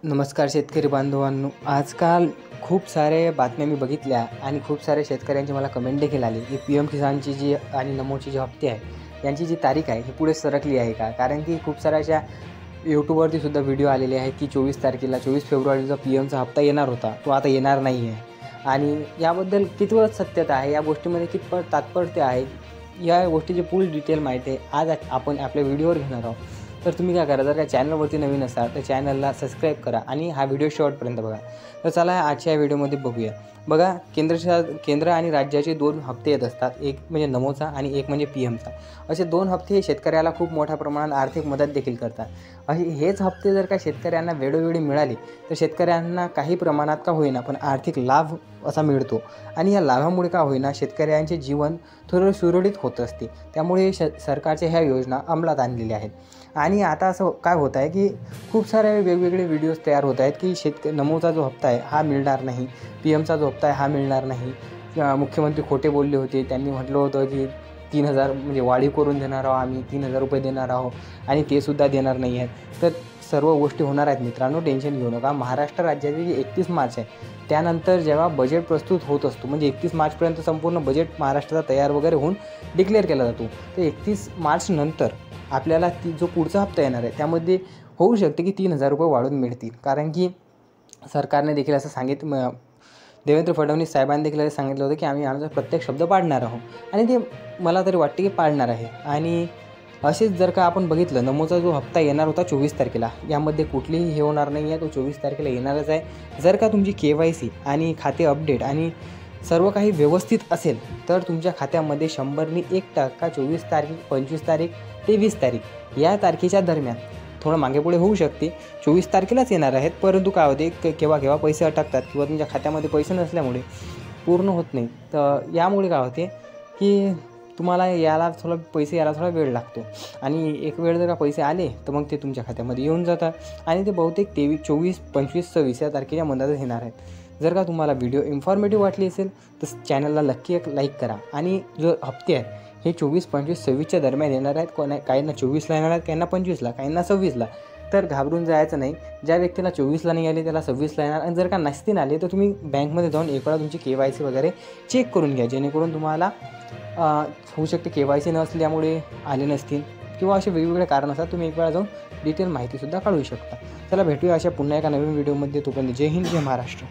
नमस्कार शेतकरी बांधवांनो, आजकाल खूप सारे बातम्या मी बघितल्या आणि खूप सारे शेतकऱ्यांची मला कमेंट देखील आली की PM किसानची जी आणि नमोची जी हप्ते आहे यांची जी तारीख आहे ही पुढे सरकली आहे का? कारण की खूप साऱ्या अशा यूट्यूबवरती सुद्धा व्हिडिओ आलेले आहेत की 24 तारखेला 24 फेब्रुवारीचा PMचा हप्ता येणार होता, तो आता येणार नाही आहे. आणि याबद्दल कितपत सत्यता आहे, या गोष्टीमध्ये कितपत तात्पर्य आहे, या गोष्टीची फुल डिटेल माहिती आहे आज आपण आपल्या व्हिडिओवर घेणार आहोत. तर तुम्ही काय करा, जर या चॅनलवरती नवीन असाल तर चॅनलला सबस्क्राईब करा आणि हा व्हिडिओ शेवटपर्यंत बघा. तर चला आजच्या या व्हिडिओमध्ये बघूया. बघा, केंद्र आणि राज्याचे 2 हप्ते येत असतात, एक म्हणजे नमोचा आणि एक म्हणजे PMचा. असे 2 हप्ते हे शेतकऱ्याला खूप मोठ्या प्रमाणात आर्थिक मदत देखील करतात. हेच हप्ते जर का शेतकऱ्यांना वेळोवेळी मिळाले तर शेतकऱ्यांना काही प्रमाणात का होईना पण आर्थिक लाभ असा मिळतो आणि या लाभामुळे का होईना शेतकऱ्यांचे जीवन थोडं सुरळीत होत असते. त्यामुळे सरकारच्या ह्या योजना अंमलात आणलेल्या आहेत. आणि आता असं काय होत आहे की खूप सारे वेगवेगळे व्हिडिओज तयार होत आहेत की नमोचा जो हप्ता आहे हा मिळणार नाही, PMचा जो हप्ता आहे हा मिळणार नाही. मुख्यमंत्री खोटे बोलले होते. त्यांनी म्हटलं होतं की 3,000 म्हणजे वाढीव करून देणार आहोत, आम्ही 3,000 रुपये देणार आहोत आणि ते सुद्धा देणार नाही आहेत. तर सर्व गोष्टी होणार आहेत मित्रांनो, टेन्शन घेऊ नका. महाराष्ट्र राज्याचे जे 31 मार्च आहे त्यानंतर जेव्हा बजेट प्रस्तुत होत असतो, म्हणजे 31 मार्चपर्यंत संपूर्ण बजेट महाराष्ट्राचा तयार वगैरे होऊन डिक्लेअर केला जातो. तर 31 मार्च नंतर आपल्याला जो पुढचा हप्ता येणार आहे त्यामध्ये होऊ शकते की 3,000 रुपये वाढून मिळतील. कारण की सरकारने देखील असं देवेंद्र फडणवीस साहेबांनी देखील असं सांगितलं होतं की आम्ही आमचा प्रत्येक शब्द पाळणार आहोत आणि ते मला तरी वाटते की पाळणार आहे. आणि असेच जर का आपण बघितलं, नमोचा जो हप्ता येणार होता 24 तारखेला, यामध्ये कुठलीही हे होणार नाही आहे, तो 24 तारखेला येणारच आहे. जर का तुमची KYC आणि खाते अपडेट आणि सर्व काही व्यवस्थित असेल तर तुमच्या खात्यामध्ये 100नी 1% 24 तारीख, 25 तारीख ते 20 तारीख या तारखेच्या दरम्यान, थोडं मागे पुढे होऊ शकते, 24 तारखेलाच येणार आहेत. परंतु काय होते, केव्हा पैसे अटकतात किंवा तुमच्या खात्यामध्ये पैसे नसल्यामुळे पूर्ण होत नाही. तर यामुळे काय होते की तुम्हाला पैसे यायला थोडा वेळ लागतो आणि एक वेळ जर का पैसे आले तर मग ते तुमच्या खात्यामध्ये येऊन जातात आणि ते बहुतेक 23, 24, 25, 26 या तारखेच्या मधातच येणार आहेत. जर का तुम्हाला व्हिडिओ इन्फॉर्मेटिव्ह वाटली असेल तर चॅनलला नक्की एक लाईक करा. आणि जो हप्ते आहेत हे 24, 25, 26च्या दरम्यान येणार आहेत. काहींना 24ला येणार आहेत, काहींना 25ला, काहींना 26ला. तर घाबरून जायचं नाही. ज्या व्यक्तीला 24ला नाही आले त्याला 26ला येणार. आणि जर का नसतील आले तर तुम्ही बँकमध्ये जाऊन एक वेळा तुमची KYC वगैरे चेक करून घ्या, जेणेकरून तुम्हाला होऊ शकते KYC नसल्यामुळे आले नसतील किंवा असे वेगवेगळे कारण असतात. तुम्ही एक वेळा जाऊन डिटेल माहितीसुद्धा काढू शकता. चला भेटूया अशा पुन्हा एका नवीन व्हिडिओमध्ये. तोपर्यंत जय हिंद, जय महाराष्ट्र.